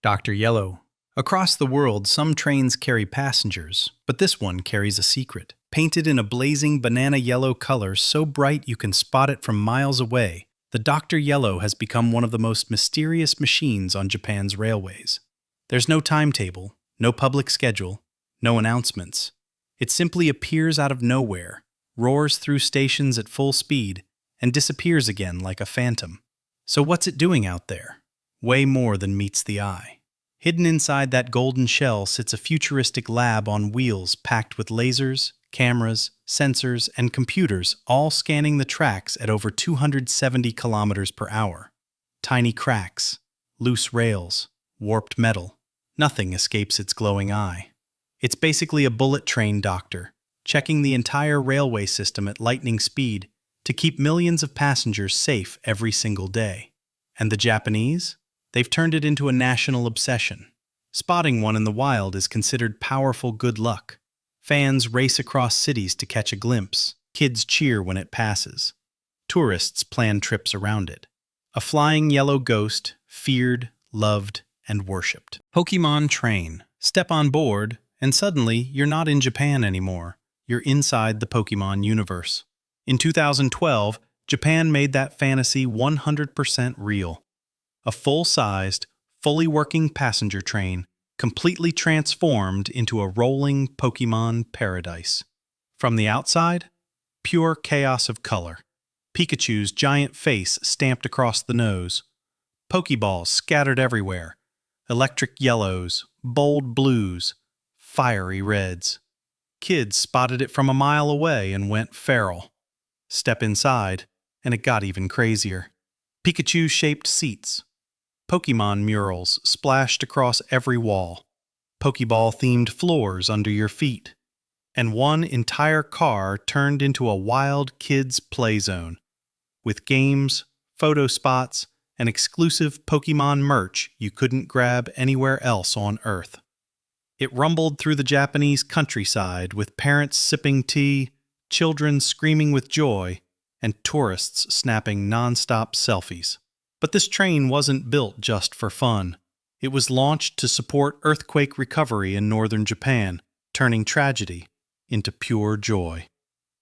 Dr. Yellow. Across the world, some trains carry passengers, but this one carries a secret. Painted in a blazing banana yellow color so bright you can spot it from miles away, the Dr. Yellow has become one of the most mysterious machines on Japan's railways. There's no timetable, no public schedule, no announcements. It simply appears out of nowhere, roars through stations at full speed, and disappears again like a phantom. So what's it doing out there? Way more than meets the eye. Hidden inside that golden shell sits a futuristic lab on wheels packed with lasers, cameras, sensors, and computers, all scanning the tracks at over 270 kilometers per hour. Tiny cracks, loose rails, warped metal. Nothing escapes its glowing eye. It's basically a bullet train doctor, checking the entire railway system at lightning speed to keep millions of passengers safe every single day. And the Japanese? They've turned it into a national obsession. Spotting one in the wild is considered powerful good luck. Fans race across cities to catch a glimpse. Kids cheer when it passes. Tourists plan trips around it. A flying yellow ghost, feared, loved, and worshipped. Pokémon Train. Step on board, and suddenly you're not in Japan anymore. You're inside the Pokémon universe. In 2012, Japan made that fantasy 100% real. A full-sized, fully working passenger train, completely transformed into a rolling Pokémon paradise. From the outside, pure chaos of color. Pikachu's giant face stamped across the nose. Pokeballs scattered everywhere. Electric yellows, bold blues, fiery reds. Kids spotted it from a mile away and went feral. Step inside, and it got even crazier. Pikachu-shaped seats. Pokémon murals splashed across every wall. Pokeball-themed floors under your feet. And one entire car turned into a wild kids' play zone, with games, photo spots, and exclusive Pokémon merch you couldn't grab anywhere else on Earth. It rumbled through the Japanese countryside with parents sipping tea, children screaming with joy, and tourists snapping non-stop selfies. But this train wasn't built just for fun. It was launched to support earthquake recovery in northern Japan, turning tragedy into pure joy.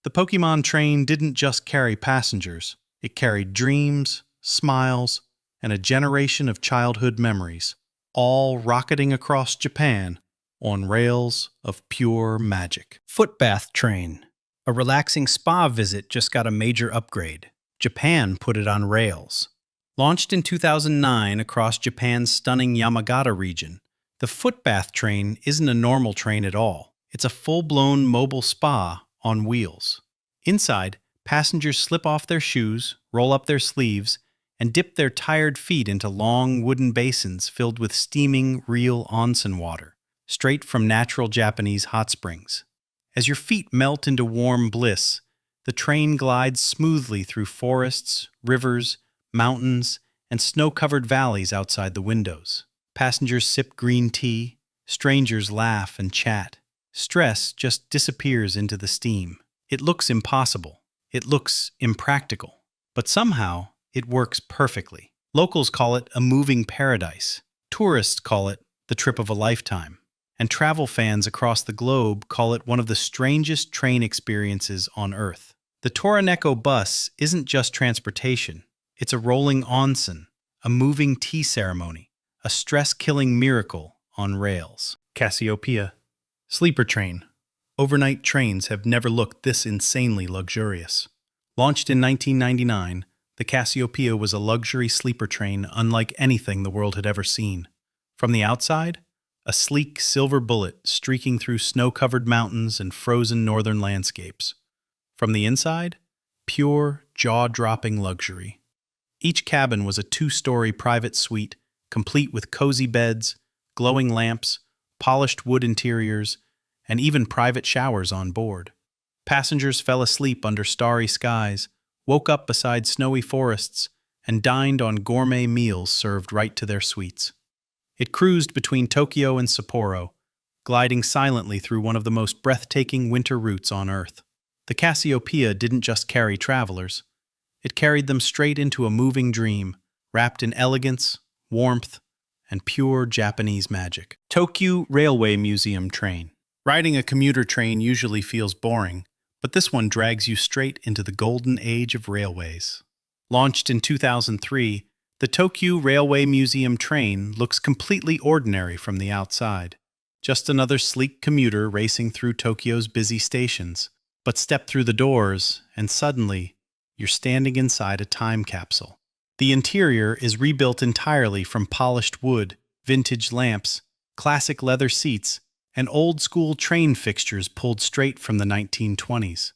The Pokémon Train didn't just carry passengers. It carried dreams, smiles, and a generation of childhood memories, all rocketing across Japan on rails of pure magic. Footbath Train. A relaxing spa visit just got a major upgrade. Japan put it on rails. Launched in 2009 across Japan's stunning Yamagata region, the Footbath Train isn't a normal train at all. It's a full-blown mobile spa on wheels. Inside, passengers slip off their shoes, roll up their sleeves, and dip their tired feet into long wooden basins filled with steaming, real onsen water, straight from natural Japanese hot springs. As your feet melt into warm bliss, the train glides smoothly through forests, rivers, mountains, and snow-covered valleys outside the windows. Passengers sip green tea, strangers laugh and chat. Stress just disappears into the steam. It looks impossible. It looks impractical. But somehow, it works perfectly. Locals call it a moving paradise. Tourists call it the trip of a lifetime. And travel fans across the globe call it one of the strangest train experiences on Earth. The Toraneko bus isn't just transportation. It's a rolling onsen, a moving tea ceremony, a stress-killing miracle on rails. Cassiopia. Sleeper train. Overnight trains have never looked this insanely luxurious. Launched in 1999, the Cassiopia was a luxury sleeper train unlike anything the world had ever seen. From the outside, a sleek silver bullet streaking through snow-covered mountains and frozen northern landscapes. From the inside, pure, jaw-dropping luxury. Each cabin was a 2-story private suite, complete with cozy beds, glowing lamps, polished wood interiors, and even private showers on board. Passengers fell asleep under starry skies, woke up beside snowy forests, and dined on gourmet meals served right to their suites. It cruised between Tokyo and Sapporo, gliding silently through one of the most breathtaking winter routes on Earth. The Cassiopia didn't just carry travelers. It carried them straight into a moving dream, wrapped in elegance, warmth, and pure Japanese magic. Tokyo Railway Museum Train. Riding a commuter train usually feels boring, but this one drags you straight into the golden age of railways. Launched in 2003, the Tokyo Railway Museum Train looks completely ordinary from the outside. Just another sleek commuter racing through Tokyo's busy stations. But step through the doors, and suddenly, you're standing inside a time capsule. The interior is rebuilt entirely from polished wood, vintage lamps, classic leather seats, and old-school train fixtures pulled straight from the 1920s.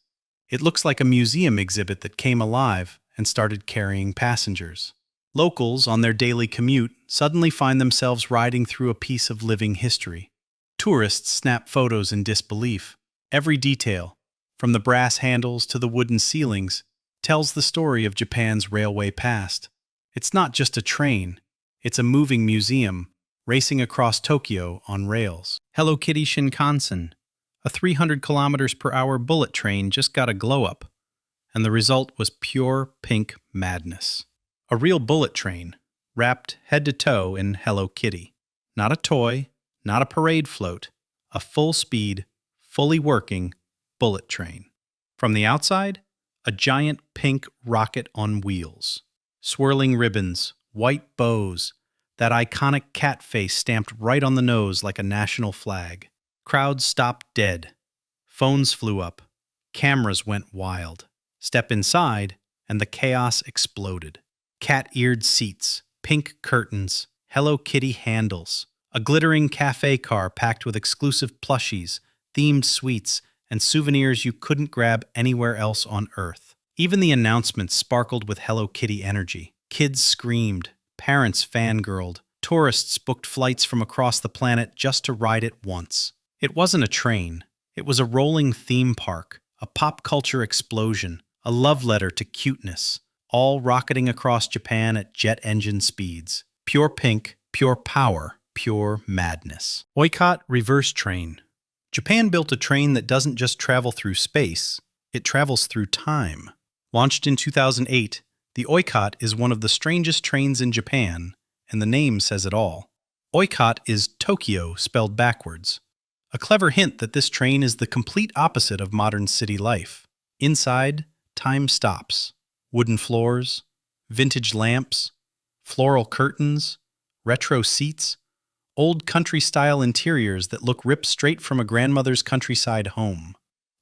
It looks like a museum exhibit that came alive and started carrying passengers. Locals, on their daily commute, suddenly find themselves riding through a piece of living history. Tourists snap photos in disbelief. Every detail, from the brass handles to the wooden ceilings, tells the story of Japan's railway past. It's not just a train, it's a moving museum, racing across Tokyo on rails. Hello Kitty Shinkansen, a 300 km/h bullet train, just got a glow-up, and the result was pure pink madness. A real bullet train, wrapped head to toe in Hello Kitty. Not a toy, not a parade float, a full-speed, fully working bullet train. From the outside, a giant pink rocket on wheels. Swirling ribbons, white bows, that iconic cat face stamped right on the nose like a national flag. Crowds stopped dead. Phones flew up. Cameras went wild. Step inside, and the chaos exploded. Cat-eared seats, pink curtains, Hello Kitty handles, a glittering cafe car packed with exclusive plushies, themed sweets, and souvenirs you couldn't grab anywhere else on Earth. Even the announcements sparkled with Hello Kitty energy. Kids screamed, parents fangirled, tourists booked flights from across the planet just to ride it once. It wasn't a train. It was a rolling theme park, a pop culture explosion, a love letter to cuteness, all rocketing across Japan at jet engine speeds. Pure pink, pure power, pure madness. Oykot Reverse Train. Japan built a train that doesn't just travel through space, it travels through time. Launched in 2008, the Oykot is one of the strangest trains in Japan, and the name says it all. Oykot is Tokyo spelled backwards. A clever hint that this train is the complete opposite of modern city life. Inside, time stops. Wooden floors, vintage lamps, floral curtains, retro seats, old country-style interiors that look ripped straight from a grandmother's countryside home.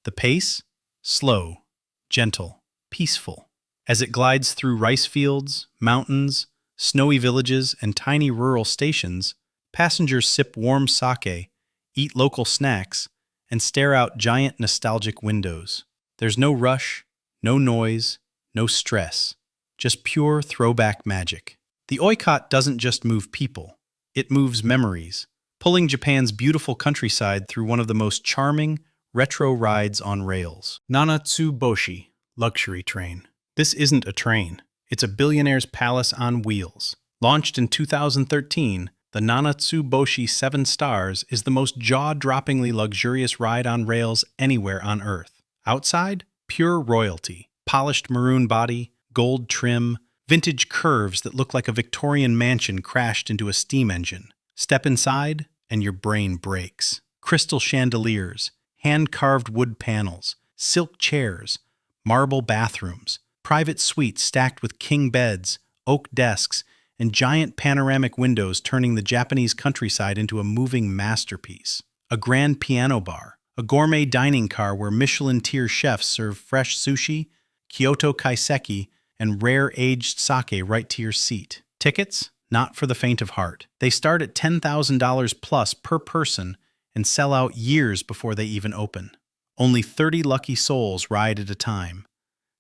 The pace? Slow, gentle, peaceful. As it glides through rice fields, mountains, snowy villages, and tiny rural stations, passengers sip warm sake, eat local snacks, and stare out giant nostalgic windows. There's no rush, no noise, no stress, just pure throwback magic. The Oykot doesn't just move people, it moves memories, pulling Japan's beautiful countryside through one of the most charming, retro rides on rails. Nanatsu Bosshi, luxury train. This isn't a train, it's a billionaire's palace on wheels. Launched in 2013, the Nanatsu Bosshi 7 Stars is the most jaw-droppingly luxurious ride on rails anywhere on Earth. Outside, pure royalty. Polished maroon body, gold trim, vintage curves that look like a Victorian mansion crashed into a steam engine. Step inside, and your brain breaks. Crystal chandeliers, hand-carved wood panels, silk chairs, marble bathrooms, private suites stacked with king beds, oak desks, and giant panoramic windows turning the Japanese countryside into a moving masterpiece. A grand piano bar, a gourmet dining car where Michelin-tier chefs serve fresh sushi, Kyoto kaiseki, and rare aged sake right to your seat. Tickets? Not for the faint of heart. They start at $10,000 plus per person and sell out years before they even open. Only 30 lucky souls ride at a time,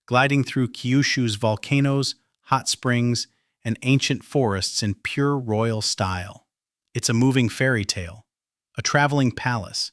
gliding through Kyushu's volcanoes, hot springs, and ancient forests in pure royal style. It's a moving fairy tale, a traveling palace,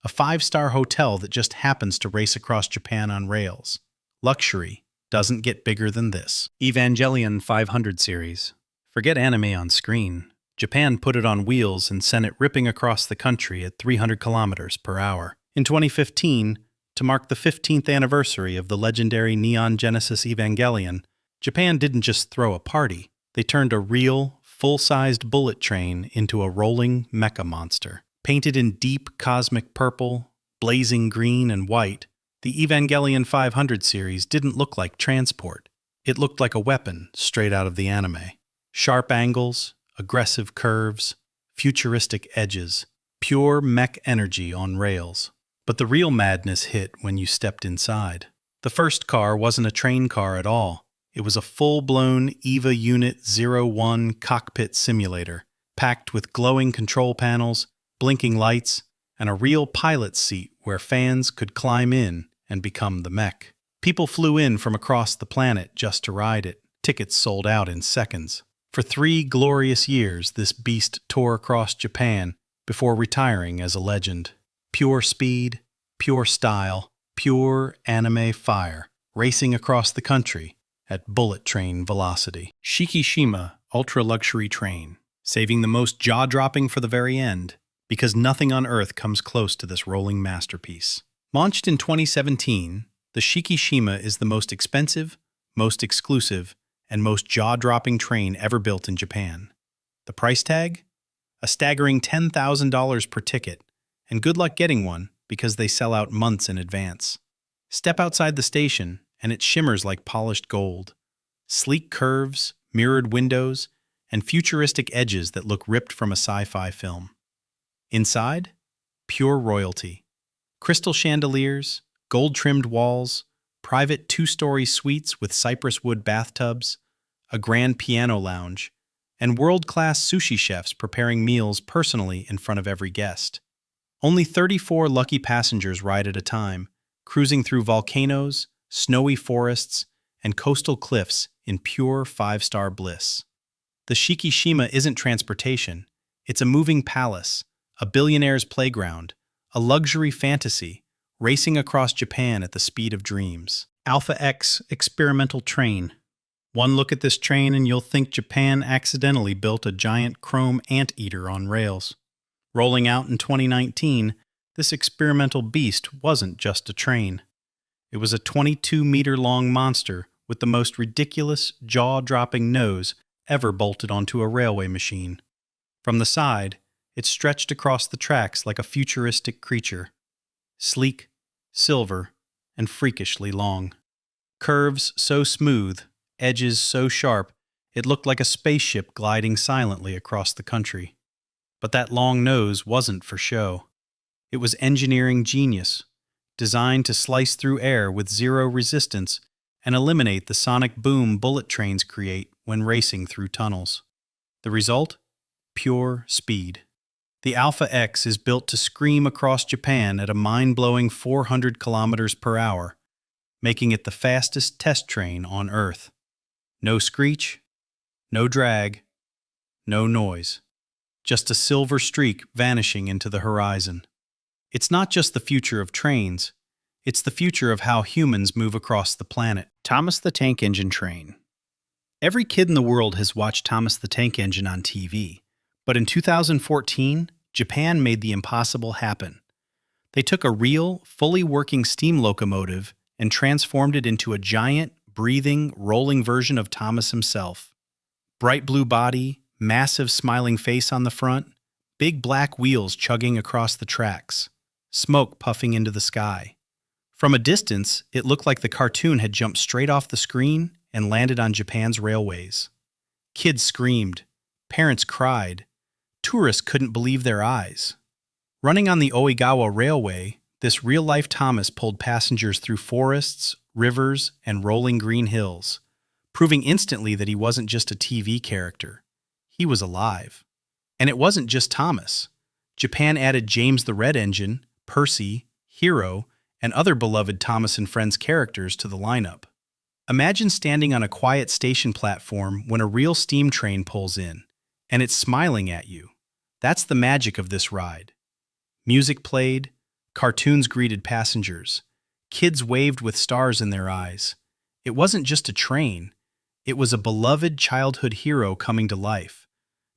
a 5-star hotel that just happens to race across Japan on rails. Luxury doesn't get bigger than this. Evangelion 500 series. Forget anime on screen. Japan put it on wheels and sent it ripping across the country at 300 kilometers per hour. In 2015, to mark the 15th anniversary of the legendary Neon Genesis Evangelion, Japan didn't just throw a party. They turned a real, full-sized bullet train into a rolling mecha monster. Painted in deep cosmic purple, blazing green, and white, the Evangelion 500 series didn't look like transport. It looked like a weapon straight out of the anime. Sharp angles, aggressive curves, futuristic edges, pure mech energy on rails. But the real madness hit when you stepped inside. The first car wasn't a train car at all. It was a full-blown EVA Unit 01 cockpit simulator, packed with glowing control panels, blinking lights, and a real pilot's seat where fans could climb in and become the mech. People flew in from across the planet just to ride it. Tickets sold out in seconds. For 3 glorious years, this beast tore across Japan before retiring as a legend. Pure speed, pure style, pure anime fire, racing across the country at bullet train velocity. Shikishima ultra-luxury train, saving the most jaw-dropping for the very end, because nothing on Earth comes close to this rolling masterpiece. Launched in 2017, the Shikishima is the most expensive, most exclusive, and most jaw-dropping train ever built in Japan. The price tag? A staggering $10,000 per ticket, and good luck getting one because they sell out months in advance. Step outside the station, and it shimmers like polished gold. Sleek curves, mirrored windows, and futuristic edges that look ripped from a sci-fi film. Inside, pure royalty. Crystal chandeliers, gold-trimmed walls, private 2-story suites with cypress wood bathtubs, a grand piano lounge, and world-class sushi chefs preparing meals personally in front of every guest. Only 34 lucky passengers ride at a time, cruising through volcanoes, snowy forests, and coastal cliffs in pure 5-star bliss. The Shikishima isn't transportation. It's a moving palace, a billionaire's playground, a luxury fantasy, racing across Japan at the speed of dreams. Alfa-x experimental train. One look at this train and you'll think Japan accidentally built a giant chrome anteater on rails. Rolling out in 2019, this experimental beast wasn't just a train. It was a 22-meter-long monster with the most ridiculous, jaw-dropping nose ever bolted onto a railway machine. From the side, it stretched across the tracks like a futuristic creature. Sleek, silver, and freakishly long. Curves so smooth, edges so sharp, it looked like a spaceship gliding silently across the country. But that long nose wasn't for show. It was engineering genius, designed to slice through air with zero resistance and eliminate the sonic boom bullet trains create when racing through tunnels. The result? Pure speed. The alfa-x is built to scream across Japan at a mind-blowing 400 kilometers per hour, making it the fastest test train on Earth. No screech, no drag, no noise. Just a silver streak vanishing into the horizon. It's not just the future of trains, it's the future of how humans move across the planet. Thomas the Tank Engine train. Every kid in the world has watched Thomas the Tank Engine on TV, but in 2014, Japan made the impossible happen. They took a real, fully working steam locomotive and transformed it into a giant, breathing, rolling version of Thomas himself. Bright blue body, massive smiling face on the front, big black wheels chugging across the tracks, smoke puffing into the sky. From a distance, it looked like the cartoon had jumped straight off the screen and landed on Japan's railways. Kids screamed, parents cried, tourists couldn't believe their eyes. Running on the Oigawa Railway, this real-life Thomas pulled passengers through forests, rivers, and rolling green hills, proving instantly that he wasn't just a TV character. He was alive. And it wasn't just Thomas. Japan added James the Red Engine, Percy, Hero, and other beloved Thomas and Friends characters to the lineup. Imagine standing on a quiet station platform when a real steam train pulls in, and it's smiling at you. That's the magic of this ride. Music played, cartoons greeted passengers, kids waved with stars in their eyes. It wasn't just a train, it was a beloved childhood hero coming to life,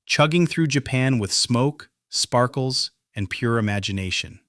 chugging through Japan with smoke, sparkles, and pure imagination.